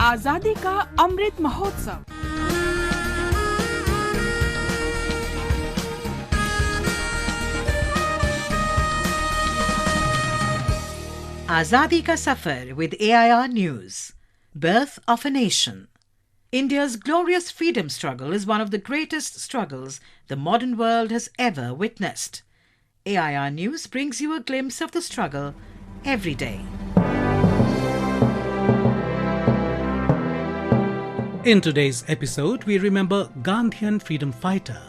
आजादी का Amrit Mahotsav. Azadi ka Safar with AIR News. Birth of a Nation. India's glorious freedom struggle is one of the greatest struggles the modern world has ever witnessed. AIR News brings you a glimpse of the struggle every day. In today's episode, we remember Gandhian freedom fighter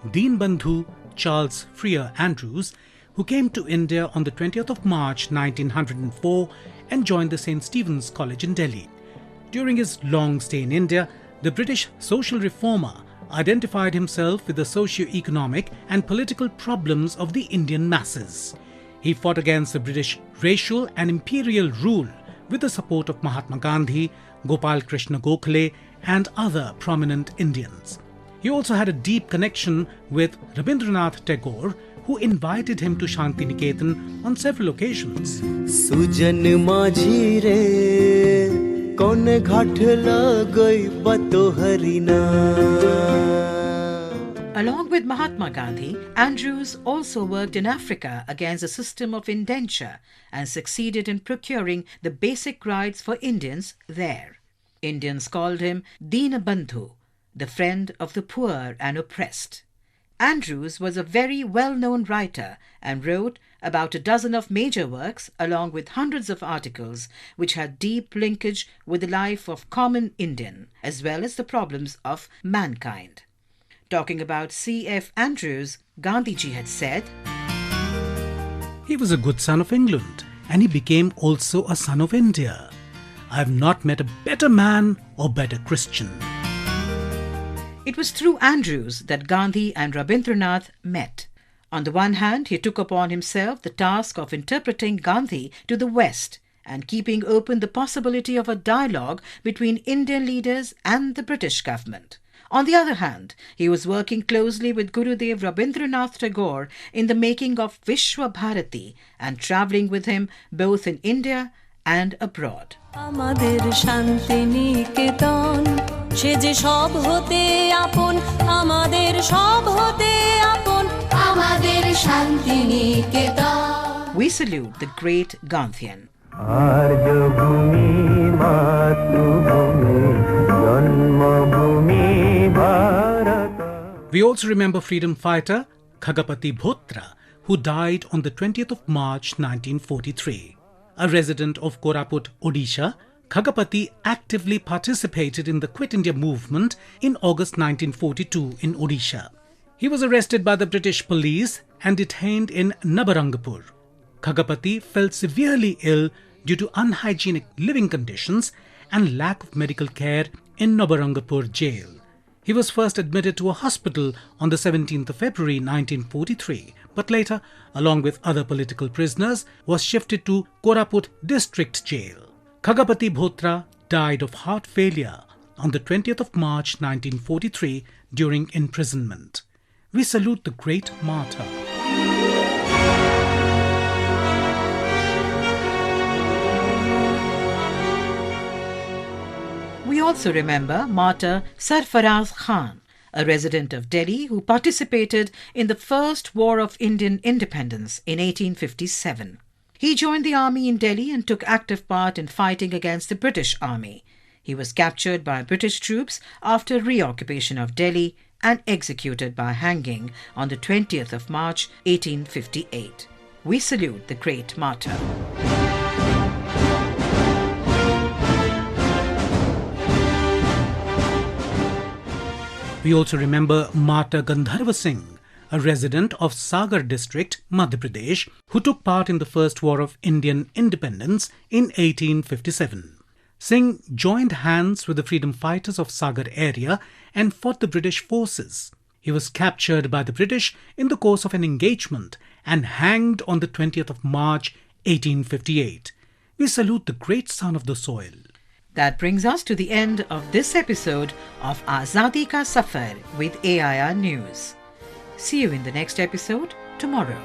Deenbandhu Charles Freer Andrews, who came to India on the 20th of March 1904 and joined the St. Stephen's College in Delhi. During his long stay in India, the British social reformer identified himself with the socio-economic and political problems of the Indian masses. He fought against the British racial and imperial rule with the support of Mahatma Gandhi, Gopal Krishna Gokhale and other prominent Indians. He also had a deep connection with Rabindranath Tagore, who invited him to Santiniketan on several occasions. Sujan माझी रे कौन घाट लगई बतो हरिना. Along with Mahatma Gandhi, Andrews also worked in Africa against a system of indenture and succeeded in procuring the basic rights for Indians there. Indians called him Deenabandhu, the friend of the poor and oppressed. Andrews was a very well-known writer and wrote about a dozen of major works along with hundreds of articles which had deep linkage with the life of common Indian as well as the problems of mankind. Talking about C.F. Andrews, Gandhiji had said, "He was a good son of England and he became also a son of India. I have not met a better man or better Christian." It was through Andrews that Gandhi and Rabindranath met. On the one hand, he took upon himself the task of interpreting Gandhi to the West and keeping open the possibility of a dialogue between Indian leaders and the British government. On the other hand, he was working closely with Gurudev Rabindranath Tagore in the making of Vishwa Bharati and travelling with him both in India and abroad. আমাদের শান্তিনিকেতন সে যে সব হতে আপন আমাদের সব হতে আপন আমাদের Santiniketan. We salute the great Gandhian. आर्यभूमि मातृभूमि जन्मभूमि Bharat. We also remember freedom fighter Khagapati Bhotra, who died on the 20th of March 1943. A resident of Koraput, Odisha, Khagapati actively participated in the Quit India movement in August 1942 in Odisha. He was arrested by the British police and detained in Nabarangpur. Khagapati fell severely ill due to unhygienic living conditions and lack of medical care in Nabarangpur jail. He was first admitted to a hospital on the 17th of February 1943, but later, along with other political prisoners, was shifted to Koraput district jail. Khagapati Bhotra died of heart failure on the 20th of March 1943 during imprisonment. We salute the great martyr. We also remember martyr Sarfaraz Khan, a resident of Delhi who participated in the First War of Indian Independence in 1857. He joined the army in Delhi and took active part in fighting against the British army. He was captured by British troops after reoccupation of Delhi and executed by hanging on the 20th of March 1858. We salute the great martyr. We also remember Martyr Gandharva Singh, a resident of Sagar district, Madhya Pradesh, who took part in the First War of Indian Independence in 1857. Singh joined hands with the freedom fighters of Sagar area and fought the British forces. He was captured by the British in the course of an engagement and hanged on the 20th of March 1858. We salute the great son of the soil. That brings us to the end of this episode of Azadi Ka Safar with AIR News. See you in the next episode tomorrow.